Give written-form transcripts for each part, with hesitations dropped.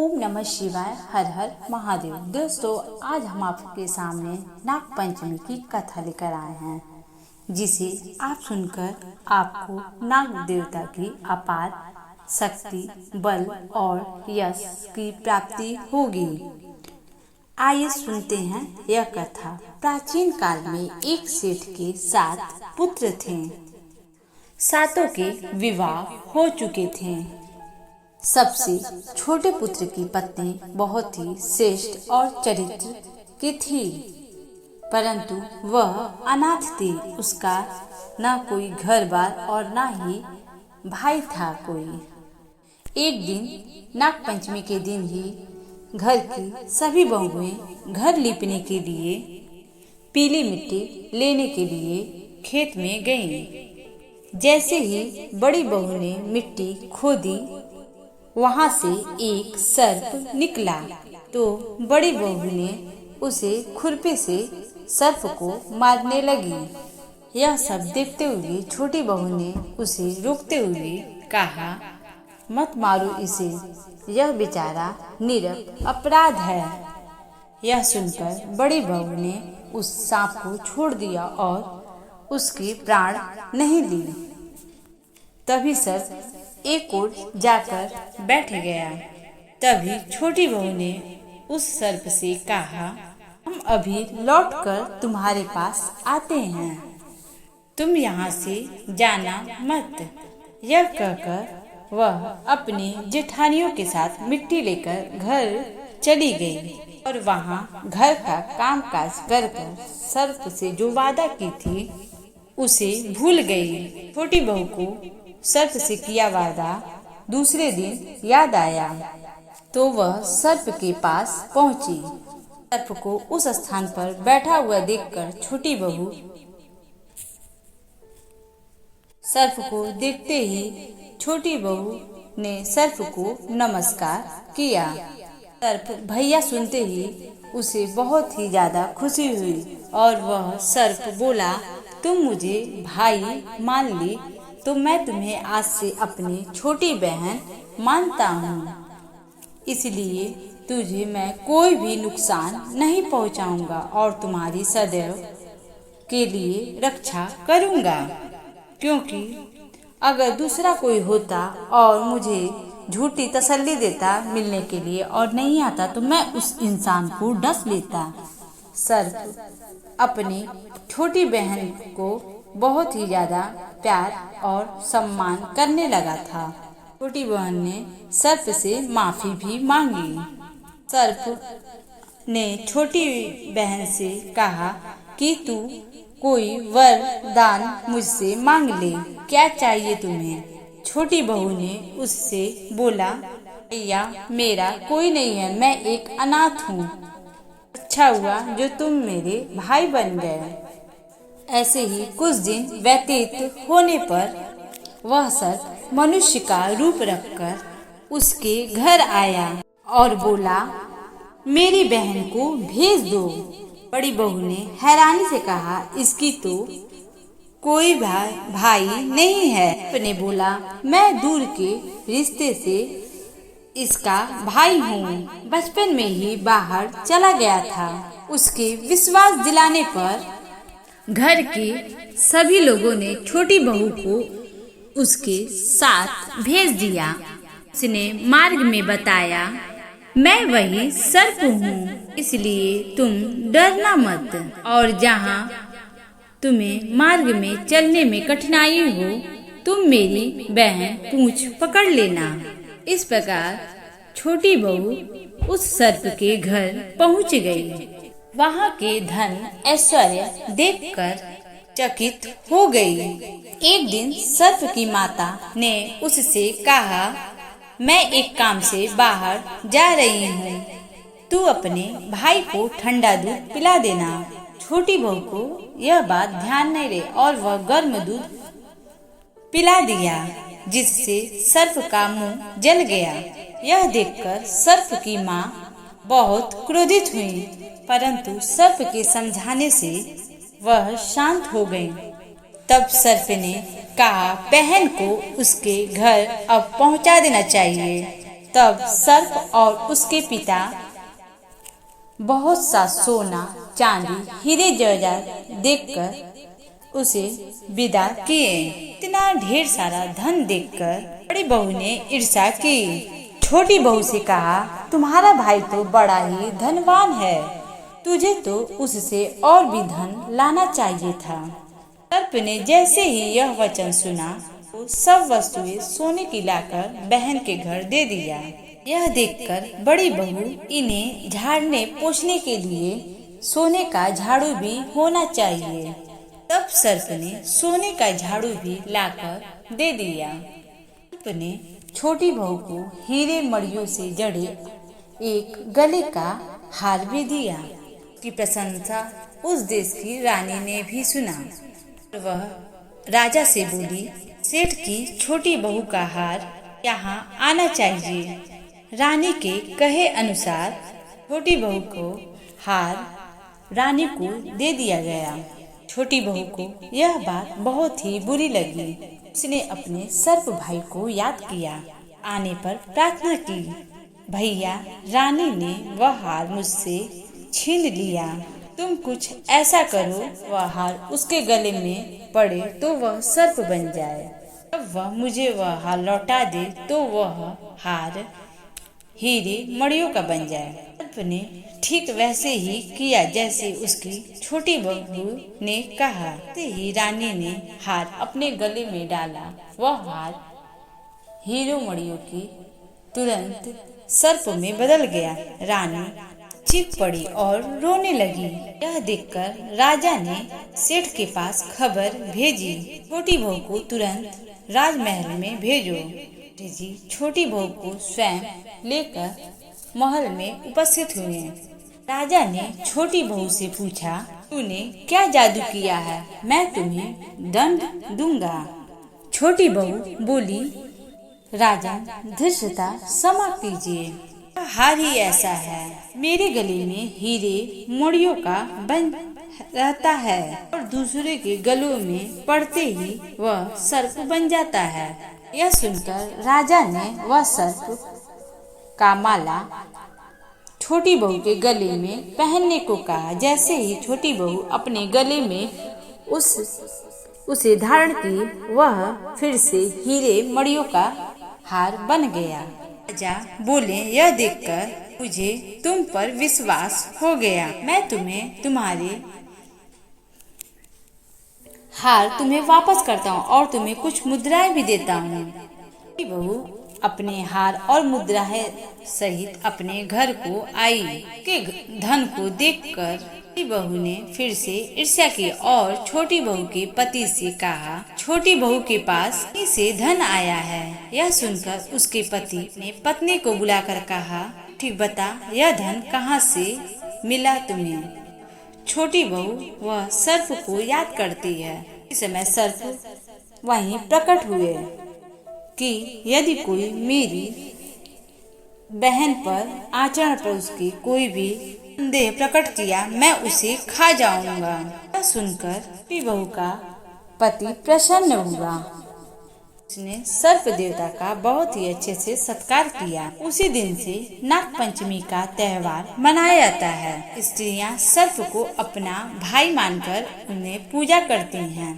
ओम नमः शिवाय। हर हर महादेव। दोस्तों, आज हम आपके सामने नाग पंचमी की कथा लेकर आए हैं, जिसे आप सुनकर आपको नाग देवता की अपार शक्ति, बल और यश की प्राप्ति होगी। आइए सुनते हैं यह कथा। प्राचीन काल में एक सेठ के 7 पुत्र थे। सातों के विवाह हो चुके थे। सबसे छोटे पुत्र की पत्नी बहुत ही श्रेष्ठ और चरित्र की थी, परंतु वह अनाथ थी। उसका न कोई घर बार और न ही भाई था कोई। एक दिन नाग पंचमी के दिन ही घर की सभी बहुएं घर लीपने के लिए पीली मिट्टी लेने के लिए खेत में गईं। जैसे ही बड़ी बहू ने मिट्टी खोदी, वहां से एक सर्प निकला तो बड़ी बहू ने उसे खुरपी से सर्प को मारने लगी। यह सब देखते हुए छोटी बहू ने उसे रोकते हुए कहा, मत मारो इसे, यह बेचारा निरप अपराध है। यह सुनकर बड़ी बहू ने उस सांप को छोड़ दिया और उसके प्राण नहीं लिए। तभी सर्प एक ओर जाकर बैठ गया। तभी छोटी बहू ने उस सर्प से कहा, हम अभी लौटकर तुम्हारे पास आते हैं, तुम यहाँ से जाना मत। यह कहकर वह अपनी जेठानियों के साथ मिट्टी लेकर घर चली गई और वहाँ घर का कामकाज कर सर्प से जो वादा की थी उसे भूल गई। छोटी बहू को सर्प से किया वादा दूसरे दिन याद आया तो वह सर्प के पास पहुंची। सर्प को उस स्थान पर बैठा हुआ देखकर छोटी बहू सर्प को देखते ही छोटी बहू ने सर्प को नमस्कार किया। सर्प भैया सुनते ही उसे बहुत ही ज्यादा खुशी हुई और वह सर्प बोला, तुम मुझे भाई मान ली तो मैं तुम्हें आज से अपनी छोटी बहन मानता हूँ, इसलिए तुझे मैं कोई भी नुकसान नहीं पहुँचाऊंगा और तुम्हारी सदैव के लिए रक्षा करूँगा। क्योंकि अगर दूसरा कोई होता और मुझे झूठी तसल्ली देता मिलने के लिए और नहीं आता तो मैं उस इंसान को डस लेता। सर्प अपनी छोटी बहन को बहुत ही ज्यादा प्यार और सम्मान करने लगा था। छोटी बहन ने सर्प से माफी भी मांगी। सर्प ने छोटी बहन से कहा कि तू कोई वरदान मुझसे मांग ले, क्या चाहिए तुम्हें? छोटी बहू ने उससे बोला, भैया मेरा कोई नहीं है, मैं एक अनाथ हूँ। अच्छा हुआ जो तुम मेरे भाई बन गए। ऐसे ही कुछ दिन व्यतीत होने पर वह सर्प मनुष्य का रूप रखकर उसके घर आया और बोला, मेरी बहन को भेज दो। बड़ी बहू ने हैरानी से कहा, इसकी तो कोई भाई नहीं है। अपने बोला, मैं दूर के रिश्ते से इसका भाई हूँ, बचपन में ही बाहर चला गया था। उसके विश्वास दिलाने पर घर के सभी लोगों ने छोटी बहू को उसके साथ भेज दिया। उसने मार्ग में बताया, मैं वही सर्प हूँ, इसलिए तुम डरना मत और जहाँ तुम्हें मार्ग में चलने में कठिनाई हो तुम मेरी बहन पूंछ पकड़ लेना। इस प्रकार छोटी बहू उस सर्प के घर पहुँच गई। वहाँ के धन ऐश्वर्य देखकर चकित हो गई। एक दिन सर्प की माता ने उससे कहा, मैं एक काम से बाहर जा रही हूँ, तू अपने भाई को ठंडा दूध पिला देना। छोटी बहू को यह बात ध्यान नहीं रही और वह गर्म दूध पिला दिया, जिससे सर्प का मुंह जल गया। यह देखकर सर्प की माँ बहुत क्रोधित हुई, परंतु सर्प के समझाने से वह शांत हो गई। तब सर्प ने कहा, बहन को उसके घर अब पहुंचा देना चाहिए। तब सर्प और उसके पिता बहुत सा सोना, चांदी, हीरे जवाहरात देखकर उसे विदा किए। इतना ढेर सारा धन देखकर बड़ी बहू ने ईर्ष्या की। छोटी बहू से कहा, तुम्हारा भाई तो बड़ा ही धनवान है, तुझे तो उससे और भी धन लाना चाहिए था। सर्प ने जैसे ही यह वचन सुना तो सब वस्तुएं सोने की लाकर बहन के घर दे दिया। यह देखकर बड़ी बहू, इन्हें झाड़ने पोंछने के लिए सोने का झाड़ू भी होना चाहिए। तब सर्प ने सोने का झाड़ू भी लाकर दे दिया। सर्प ने छोटी बहू को हीरे मणियों से जड़े एक गले का हार भी दिया। उसकी प्रशंसा उस देश की रानी ने भी सुना। वह राजा से बोली, सेठ की छोटी बहू का हार यहाँ आना चाहिए। रानी के कहे अनुसार छोटी बहू को हार रानी को दे दिया गया। छोटी बहू को यह बात बहुत ही बुरी लगी। उसने अपने सर्प भाई को याद किया, आने पर प्रार्थना की, भैया, रानी ने वह हार मुझसे छीन लिया, तुम कुछ ऐसा करो वह हार उसके गले में पड़े तो वह सर्प बन जाए। जब वह मुझे वह हार लौटा दे तो वह हार हीरे मणियों का बन जाए। सर्प ने ठीक वैसे ही किया जैसे उसकी छोटी बहू ने कहा। ही रानी ने हार अपने गले में डाला। वह हार हीरो मणियों की तुरंत सर्प में बदल गया। रानी चीख पड़ी और रोने लगी। यह देखकर राजा ने सेठ के पास खबर भेजी, छोटी बहू को तुरंत राजमहल में भेजो। जी छोटी बहू को स्वयं लेकर महल में उपस्थित हुए। राजा ने छोटी बहू से पूछा, तूने क्या जादू किया है, मैं तुम्हें दंड दूंगा। छोटी बहू बोली, राजा धृष्टता क्षमा कीजिए, हार ही ऐसा है, मेरे गले में हीरे मणियों का बन रहता है और दूसरे के गलों में पड़ते ही वह सर्प बन जाता है। यह सुनकर राजा ने वह सर्प का माला छोटी बहू के गले में पहनने को कहा। जैसे ही छोटी बहू अपने गले में उसे धारण की, वह फिर से हीरे मणियों का हार बन गया। राजा बोले, यह देखकर मुझे तुम पर विश्वास हो गया, मैं तुम्हें तुम्हारे हार तुम्हें वापस करता हूँ और तुम्हें कुछ मुद्राएं भी देता हूँ। बहू अपने हार और मुद्राएं सहित अपने घर को आई। के धन को देखकर बहू ने फिर से ईर्ष्या की और छोटी बहू के पति से कहा, छोटी बहू के पास से धन आया है। यह सुनकर उसके पति ने पत्नी को बुलाकर कहा, ठीक बता, यह धन कहाँ से मिला तुम्हें। छोटी बहू वह सर्प को याद करती है। इस समय सर्प वहीं प्रकट हुए कि यदि कोई मेरी बहन पर आचरण पर उसकी कोई भी संदेह प्रकट किया, मैं उसे खा जाऊंगा। यह सुनकर छोटी बहू का पति प्रसन्न हुआ। उसने सर्प देवता का बहुत ही अच्छे से सत्कार किया। उसी दिन से नाग पंचमी का त्योहार मनाया जाता है। स्त्रियां सर्प को अपना भाई मानकर उन्हें पूजा करती हैं।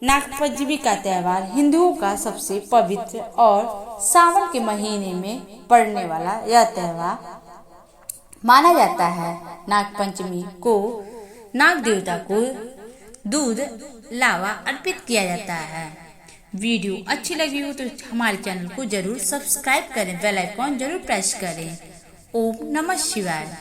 नाग पंचमी का त्योहार हिंदुओं का सबसे पवित्र और सावन के महीने में पड़ने वाला यह त्योहार माना जाता है। नाग पंचमी को नाग देवता को दूध लावा अर्पित किया जाता है। वीडियो अच्छी लगी हो तो हमारे चैनल को जरूर सब्सक्राइब करें, बेल आइकॉन जरूर प्रेस करें। ओम नमः शिवाय।